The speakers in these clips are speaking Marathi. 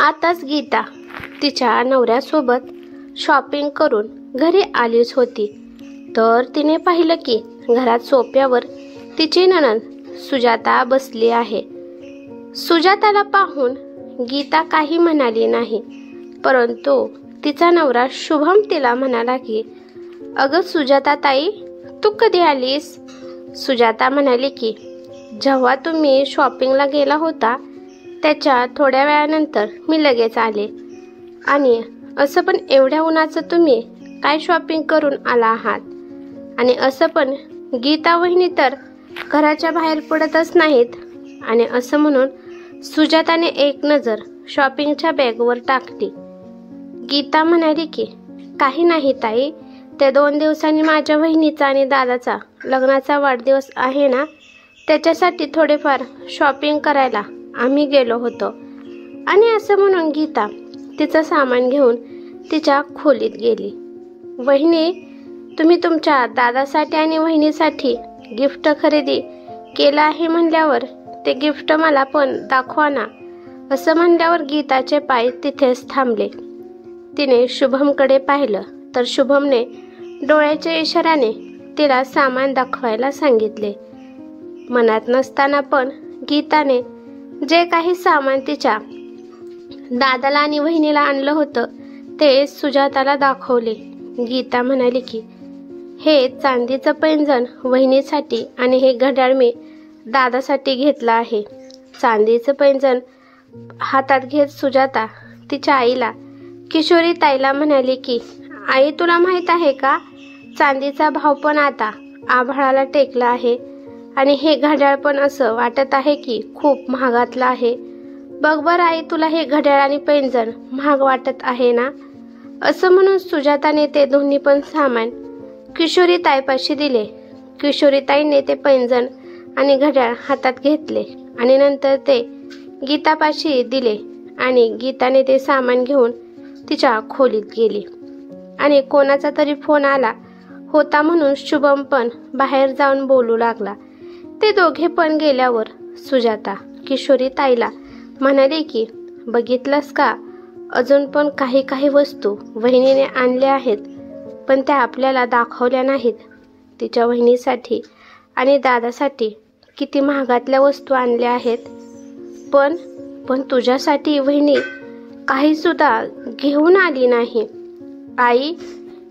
आताच गीता तिच्या नवऱ्यासोबत शॉपिंग करून घरी आलीच होती, तर तिने पाहिलं की घरात सोफ्यावर तिची नणंद सुजाता बसली आहे. सुजाताला पाहून गीता काही म्हणाली नाही, परंतु तिचा नवरा शुभम तिला म्हणाला की अगं सुजाता ताई, तू कधी आलीस? सुजाता म्हणाली की जेव्हा तुम्ही शॉपिंगला गेला होता त्याच्या थोड्या वेळानंतर मी लगेच आले. आणि असं पण एवढ्या उन्हाचं तुम्ही काय शॉपिंग करून आला आहात? आणि असं पण गीता वहिनी तर घराच्या बाहेर पडतच नाहीत. आणि असं म्हणून सुजाताने एक नजर शॉपिंगच्या बॅगवर टाकली. गीता म्हणाली की काही नाही ताई, त्या 2 दिवसांनी माझ्या वहिनीचा आणि दादाचा लग्नाचा वाढदिवस आहे ना, त्याच्यासाठी थोडेफार शॉपिंग करायला आम्ही गेलो होतो. आणि असं म्हणून गीता तिचं सामान घेऊन तिच्या खोलीत गेली. वहिनी, तुम्ही तुमच्या दादासाठी आणि वहिनीसाठी गिफ्ट खरेदी केलं आहे म्हणल्यावर ते गिफ्ट मला पण दाखवा ना. असं म्हणल्यावर गीताचे पाय तिथेच थांबले. तिने शुभमकडे पाहिलं तर शुभमने डोळ्याच्या इशाऱ्याने तिला सामान दाखवायला सांगितले. मनात नसताना पण गीताने जे काही सामान तिच्या दादाला आणि वहिनीला आणलं होतं ते सुजाताला दाखवले. गीता म्हणाली की हे चांदीचं पैंजण वहिनीसाठी आणि हे घड्याळ मी दादासाठी घेतलं आहे. चांदीचं पैंजण हातात घेत सुजाता तिच्या आईला किशोरी ताईला म्हणाली की आई, तुला माहीत आहे का, चांदीचा भाव पण आता आभाळाला टेकला आहे आणि हे घड्याळ पण असं वाटत आहे की खूप महागातलं आहे. बघ बरं आई, तुला हे घड्याळ आणि पैंजण महाग वाटत आहे ना? असं म्हणून सुजाताने ते दोन्ही पण सामान किशोरी ताईपाशी दिले. किशोरी ताईने ते पैंजण आणि घड्याळ हातात घेतले आणि नंतर ते गीतापाशी दिले आणि गीताने ते सामान घेऊन तिच्या खोलीत गेली. आणि कोणाचा तरी फोन आला होता म्हणून शुभम पण बाहेर जाऊन बोलू लागला. ते दोघे पण गेल्यावर सुजाता किशोरी ताईला म्हणाली की बघितलंस का, अजून पण काही वस्तू वहिनीने आणल्या आहेत, पण त्या आपल्याला दाखवल्या नाहीत. तिच्या वहिनीसाठी आणि दादासाठी किती महागातल्या वस्तू आणल्या आहेत, पण तुझ्यासाठी वहिनी काही सुद्धा घेऊन आली नाही. आई,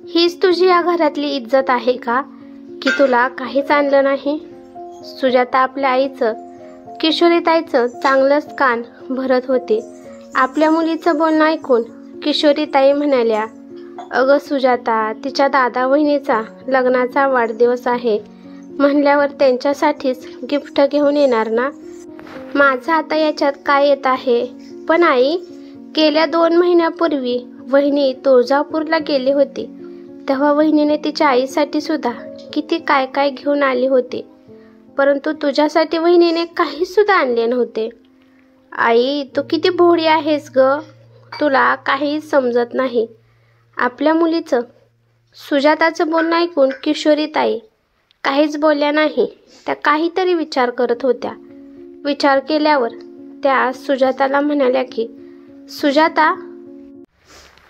हीच तुझी या घरातली इज्जत आहे का की तुला काहीच आणलं नाही? सुजाता आपल्या आईचं किशोरीताईचं चांगलंच कान भरत होते. आपल्या मुलीचं बोलणं ऐकून किशोरीताई म्हणाल्या, अगं सुजाता, तिच्या दादा वहिनीचा लग्नाचा वाढदिवस आहे म्हणल्यावर त्यांच्यासाठीच गिफ्ट घेऊन येणार ना. माझं आता याच्यात काय येत आहे? पण आई, गेल्या 2 महिन्यापूर्वी वहिनी तुळजापूरला गेली होती, तेव्हा वहिनीने तिच्या आईसाठी सुद्धा किती काय घेऊन आली होती, परंतु तुझ्यासाठी वहिनीने काही सुद्धा आणले नव्हते. आई, तू किती भोळी आहेस ग, तुला काही समजत नाही आपल्या मुलीचं. सुजाताचं बोलणं ऐकून किशोरीताई काहीच बोलल्या नाही. त्या काहीतरी विचार करत होत्या. विचार केल्यावर त्या सुजाताला म्हणाल्या की सुजाता,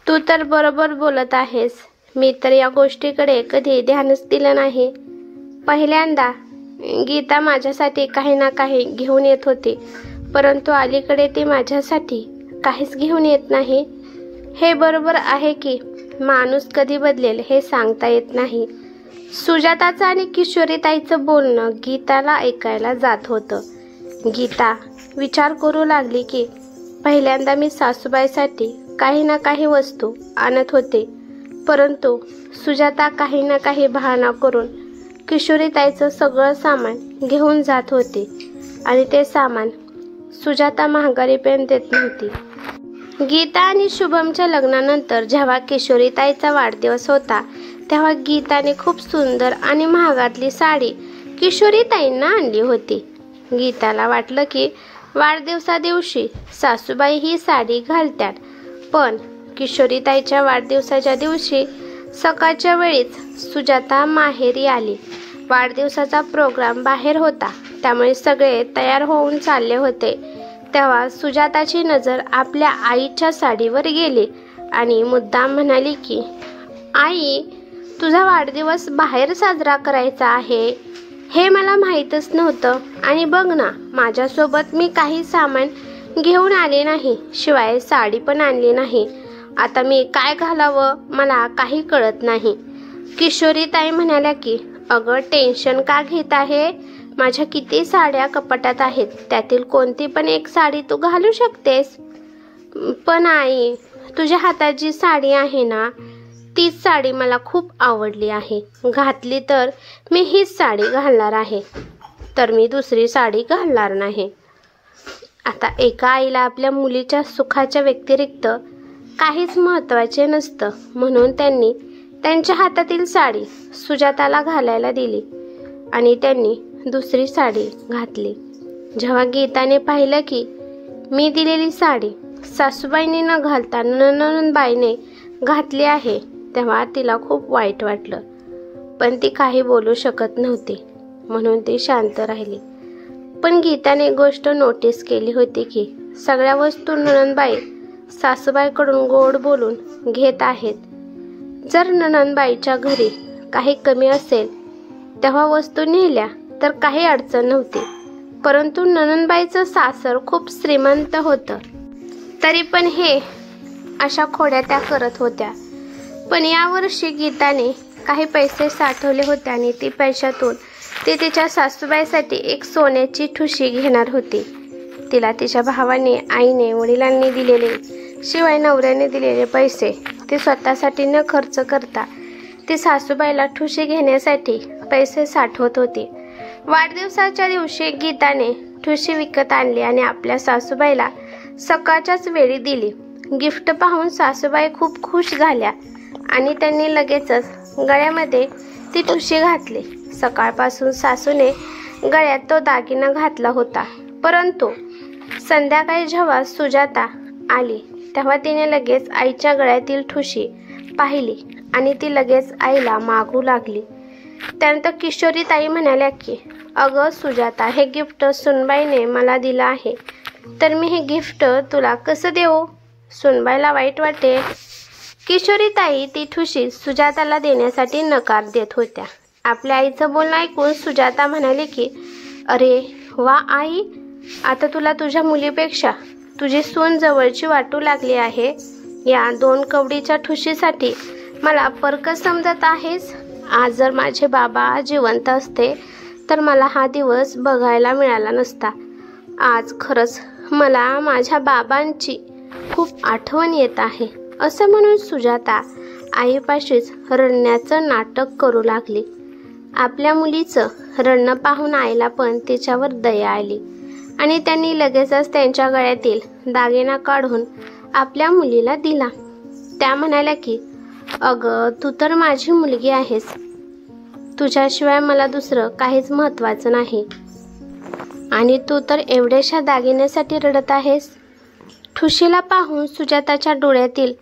तू तर बरोबर बोलत आहेस. मी तर या गोष्टीकडे कधी ध्यानच दिलं नाही. पहिल्यांदा गीता माझ्यासाठी काही ना काही घेऊन येत होती, परंतु अलीकडे ती माझ्यासाठी काहीच घेऊन येत नाही. हे बरोबर आहे की माणूस कधी बदलेल हे सांगता येत नाही. सुजाताचं आणि किशोरीताईचं बोलणं गीताला ऐकायला जात होतं. गीता विचार करू लागली की पहिल्यांदा मी सासूबाईसाठी काही ना काही वस्तू आणत होते, परंतु सुजाता काही ना काही बहाणा करून किशोरीताईचं सगळं सामान घेऊन जात होते आणि ते सामान सुजाता महागारी पण देत नव्हती. गीता आणि शुभमच्या लग्नानंतर जेव्हा किशोरीताईचा वाढदिवस होता तेव्हा गीताने खूप सुंदर आणि महागातली साडी किशोरीताईंना आणली होती. गीताला वाटलं की वाढदिवसा दिवशी सासूबाई ही साडी घालतात, पण किशोरीताईच्या वाढदिवसाच्या दिवशी सकाळच्या वेळीच सुजाता माहेरी आली. वाढदिवसाचा प्रोग्राम बाहेर होता, त्यामुळे सगळे तयार होऊन चालले होते. तेव्हा सुजाताची नजर आपल्या आईच्या साडीवर गेली आणि मुद्दाम म्हणाली की आई, तुझा वाढदिवस बाहेर साजरा करायचा आहे हे मला माहीतच नव्हतं. आणि बघ ना, माझ्यासोबत मी काही सामान घेऊन आले नाही, शिवाय साडी पण आणली नाही. आता मी काय घालावं मला काही कळत नाही. किशोरी ताई म्हणाल्या की अगं, टेन्शन का घेत आहे? माझ्या किती साड्या कपाटात आहेत, त्यातील कोणती पण एक साडी तू घालू शकतेस. पण आई, तुझ्या हातात जी साडी आहे ना, तीच साडी मला खूप आवडली आहे. घातली तर मी हीच साडी घालणार आहे, तर मी दुसरी साडी घालणार नाही. आता एका आईला आपल्या मुलीच्या सुखाच्या व्यतिरिक्त काहीच महत्त्वाचे नसतं, म्हणून त्यांनी त्यांच्या हातातील साडी सुजाताला घालायला दिली आणि त्यांनी दुसरी साडी घातली. जेव्हा गीताने पाहिलं की मी दिलेली साडी सासूबाईंनी न घालता नणंदबाईने घातली आहे, तेव्हा तिला खूप वाईट वाटलं. पण ती काही बोलू शकत नव्हती, म्हणून ती शांत राहिली. पण गीताने गोष्ट नोटीस केली होती की सगळ्या वस्तू नणंदबाई सासूबाईकडून गोड बोलून घेत आहेत. जर नणंदबाईच्या घरी काही कमी असेल तेव्हा वस्तू नेल्या तर काही अडचण नव्हती, परंतु नणंदबाईचं सासर खूप श्रीमंत होतं, तरी पण हे अशा खोड्या त्या करत होत्या. पण यावर्षी गीताने काही पैसे साठवले होते आणि ती पैशातून ती तिच्या सासूबाईसाठी एक सोन्याची ठुशी घेणार होती. तिला तिच्या भावाने, आईने, वडिलांनी दिलेले, शिवाय नवऱ्याने दिलेले पैसे ती स्वतःसाठी न खर्च करता ती सासूबाईला ठुशी घेण्यासाठी पैसे साठवत होती. वाढदिवसाच्या दिवशी गीताने ठुशी विकत आणली आणि आपल्या सासूबाईला सकाळच्याच वेळी दिली. गिफ्ट पाहून सासूबाई खूप खुश झाल्या आणि त्यांनी लगेचच गळ्यामध्ये ती ठुशी घातली. सकाळपासून सासूने गळ्यात तो दागिना घातला होता, परंतु संध्याकाळी जेव्हा सुजाता आली तेव्हा तिने लगेच आईच्या गळ्यातील ठुशी पाहिली आणि ती लगेच आईला मागू लागली. त्यानंतर किशोरी ताई म्हणाल्या की अगं सुजाता, हे गिफ्ट सुनबाईने मला दिलं आहे, तर मी हे गिफ्ट तुला कसं देऊ? सुनबाईला वाईट वाटेल. किशोरी ताई ती ठुशी सुजाताला देण्यासाठी नकार देत होत्या. आपल्या आईचं बोलणं ऐकून सुजाता म्हणाली की अरे वा आई, आता तुला तुझ्या मुलीपेक्षा तुझी सून जवळची वाटू लागली आहे. या 2 कवडीच्या ठुशीसाठी मला फरक समजत आहेस. आज जर माझे बाबा जिवंत असते तर मला हा दिवस बघायला मिळाला नसता. आज खरंच मला माझ्या बाबांची खूप आठवण येत आहे. असं म्हणून सुजाता आईपाशीच रडण्याचं नाटक करू लागली. आपल्या मुलीचं रडणं पाहून आईला पण तिच्यावर दया आली आणि त्यांनी लगेचच त्यांच्या गळ्यातील दागिना काढून आपल्या मुलीला दिला. त्या म्हणाल्या की अगं, तू तर माझी मुलगी आहेस, तुझ्याशिवाय मला दुसरं काहीच महत्त्वाचं नाही आणि तू तर एवढ्याशा दागिन्यासाठी रडत आहेस. ठुशीला पाहून सुजाताच्या डोळ्यातील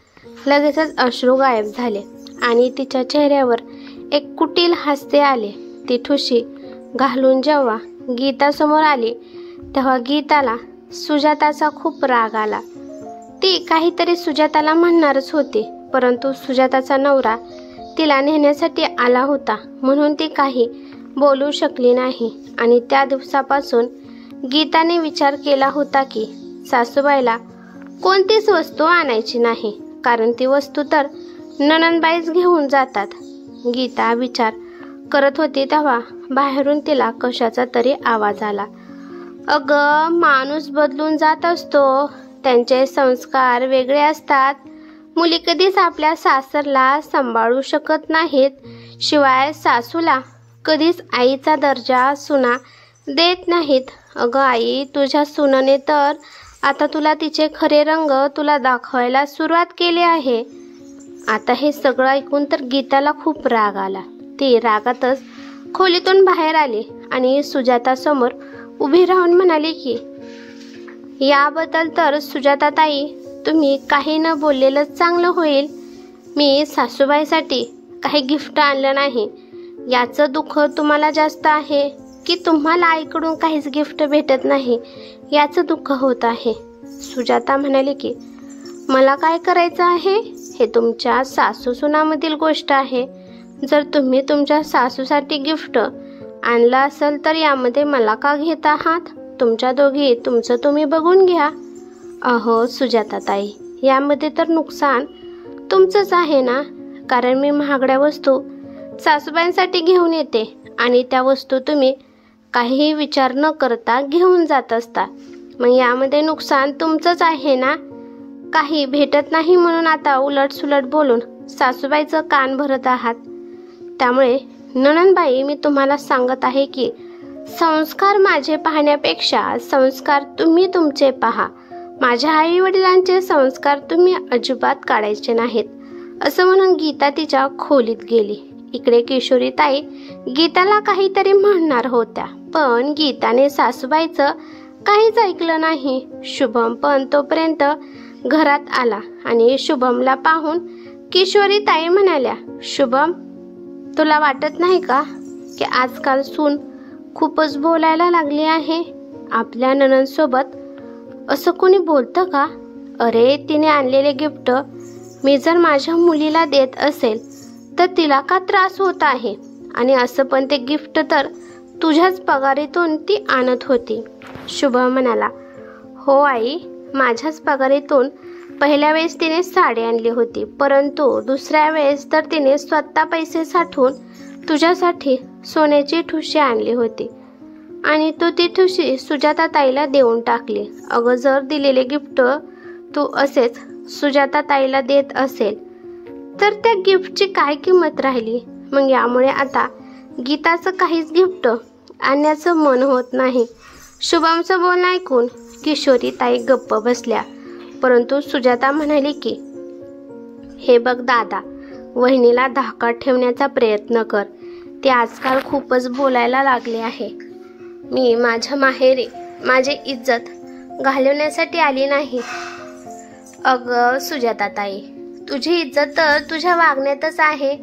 लगेचच अश्रू गायब झाले आणि तिच्या चेहऱ्यावर एक कुटील हास्य आले. ती ठुशी घालून जेव्हा गीतासमोर आली तेव्हा गीताला सुजाताचा खूप राग आला. ती काहीतरी सुजाताला म्हणणारच होती, परंतु सुजाताचा नवरा तिला नेण्यासाठी आला होता, म्हणून ती काही बोलू शकली नाही. आणि त्या दिवसापासून गीताने विचार केला होता की सासूबाईला कोणतीच वस्तू आणायची नाही, कारण ती वस्तू तर नणंदबाईच घेऊन जातात. गीता विचार करत होती तेव्हा बाहेरून तिला कशाचा तरी आवाज आला. अगं, माणूस बदलून जात असतो, त्यांचे संस्कार वेगळे असतात. मुली कधीच आपल्या सासरला सांभाळू शकत नाहीत, शिवाय सासूला कधीच आईचा दर्जा सुना देत नाहीत. अगं आई, तुझ्या सुनेने तर आता तुला तिचे खरे रंग तुला दाखवायला सुरुवात केली आहे. आता हे सगळं ऐकून तर गीताला खूप राग आला. ती रागातच खोलीतून बाहेर आली आणि सुजातासमोर उभी राहून म्हणाली की याबद्दल तर सुजाताताई, तुम्ही काही न बोललेलंच चांगलं होईल. मी सासूबाईसाठी काही गिफ्ट आणलं नाही, याचं दुःख तुम्हाला जास्त आहे की तुम्हाला आईकडून काहीच गिफ्ट भेटत नाही याचं दुःख होत आहे. सुजाता म्हणाली की मला काय करायचं आहे, हे तुमच्या सासू सुनामधील गोष्ट आहे. जर तुम्ही तुमच्या सासूसाठी गिफ्ट आणलं असेल तर यामध्ये मला का घेत आहात? तुमच्या दोघी तुमचं तुम्ही बघून घ्या. अहो सुजाताताई, यामध्ये तर नुकसान तुमचंच आहे ना, कारण मी महागड्या वस्तू सासूबाईंसाठी घेऊन येते आणि त्या वस्तू तुम्ही काहीही विचार न करता घेऊन जात असता. मग यामध्ये नुकसान तुमचंच आहे ना. काही भेटत नाही म्हणून आता उलटसुलट बोलून सासूबाईचं कान भरत आहात. त्यामुळे नणंदबाई, मी तुम्हाला सांगत आहे की संस्कार माझे पाहण्यापेक्षा संस्कार तुम्ही तुमचे पहा. माझ्या आई वडिलांचे संस्कार तुम्ही अजिबात काढायचे नाहीत, असं म्हणून गीता तिच्या खोलीत गेली. इकडे किशोरीताई गीताला काहीतरी म्हणणार होत्या, पण गीताने सासूबाईचं काहीच ऐकलं नाही. शुभम पण तोपर्यंत घरात आला आणि शुभमला पाहून किशोरीताई म्हणाल्या, शुभम, तुला वाटत नाही का की आजकाल सून खूपच बोलायला लागली आहे? आपल्या नणंदसोबत असं कोणी बोलतं का? अरे, तिने आणलेले गिफ्ट मी जर माझ्या मुलीला देत असेल तर तिला का त्रास होत आहे? आणि असं पण ते गिफ्ट तर तुझ्याच पगारीतून ती आणत होती. शुभम म्हणाला, हो आई, माझ्याच पगारीतून पहिल्या वेळेस तिने साडी आणली होती, परंतु दुसऱ्या वेळेस तर तिने स्वतः पैसे साठवून तुझ्यासाठी सोन्याची ठुशी आणली होती आणि तू ती ठुशी सुजाताताईला देऊन टाकली. अगं, जर दिलेले गिफ्ट तू असेच सुजाताताईला देत असेल तर त्या गिफ्टची काय किंमत राहिली? मग यामुळे आता गीताचं काहीच गिफ्ट आणण्याचं मन होत नाही. शुभमचं बोलणं ऐकून किशोरीताई गप्प बसल्या, परंतु सुजाता म्हणाली की हे बघ दादा, वहिनीला धाकात ठेवण्याचा प्रयत्न कर. ती आजकाल खूपच बोलायला लागली आहे. मी माझ्या माहेरी माझी इज्जत घालवण्यासाठी आली नाही. अगं सुजाताताई, तुझी इज्जत तर तुझ्या वागण्यातच आहे.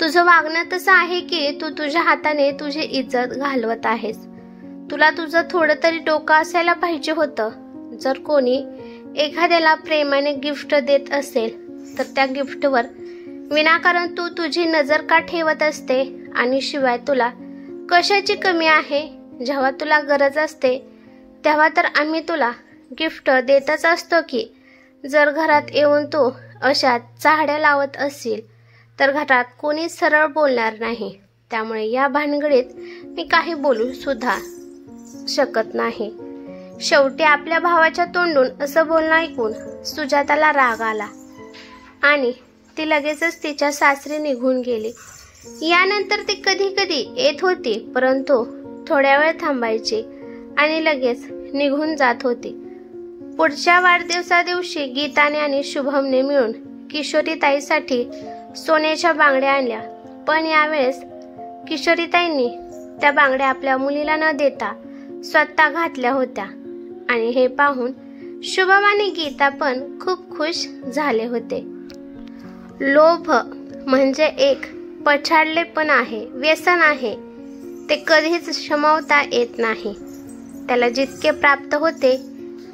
तुझं वागणं तसं आहे की तू तुझ्या हाताने तुझी इज्जत घालवत आहेस. तुला तुझं थोडं तरी डोकं असायला पाहिजे होतं. जर कोणी एखाद्याला प्रेमाने गिफ्ट देत असेल तर त्या गिफ्टवर विनाकारण तू तुझी नजर का ठेवत असते? आणि शिवाय तुला कशाची कमी आहे? जेव्हा तुला गरज असते तेव्हा तर आम्ही तुला गिफ्ट देतच असतो की. जर घरात येऊन तू अशा चाहड्या लावत असशील तर घरात कोणी सरळ बोलणार नाही. त्यामुळे या भानगडीत मी काही बोलू सुद्धा शकत नाही. शेवटी आपल्या भावाच्या तोंडून असं बोलणं ऐकून सुजाताला राग आला आणि ती लगेचच तिच्या सासरी निघून गेली. यानंतर ती कधी कधी येत होती, परंतु थोड्या वेळ थांबायची आणि लगेच निघून जात होती. पुढच्या वाढदिवसादिवशी गीताने आणि शुभमने मिळून किशोरीताईसाठी सोन्याच्या बांगड्या आणल्या, पण यावेळेस किशोरीताईंनी त्या बांगड्या आपल्या मुलीला न देता स्वतः घातल्या होत्या आणि हे पाहून शुभम आणि गीता पण खूप खुश झाले होते. लोभ म्हणजे एक पछाडलेपण आहे, व्यसन आहे. ते कधीच क्षमवता येत नाही. त्याला जितके प्राप्त होते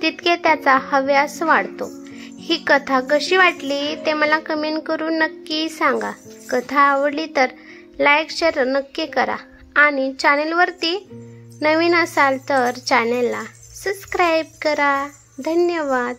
तितके त्याचा हव्यास वाढतो. ही कथा कशी वाटली ते मला कमेंट करून नक्की सांगा. कथा आवडली तर लाईक शेअर नक्की करा आणि चॅनेलवरती नवीन असाल तर चॅनेलला सबस्क्राईब करा. धन्यवाद.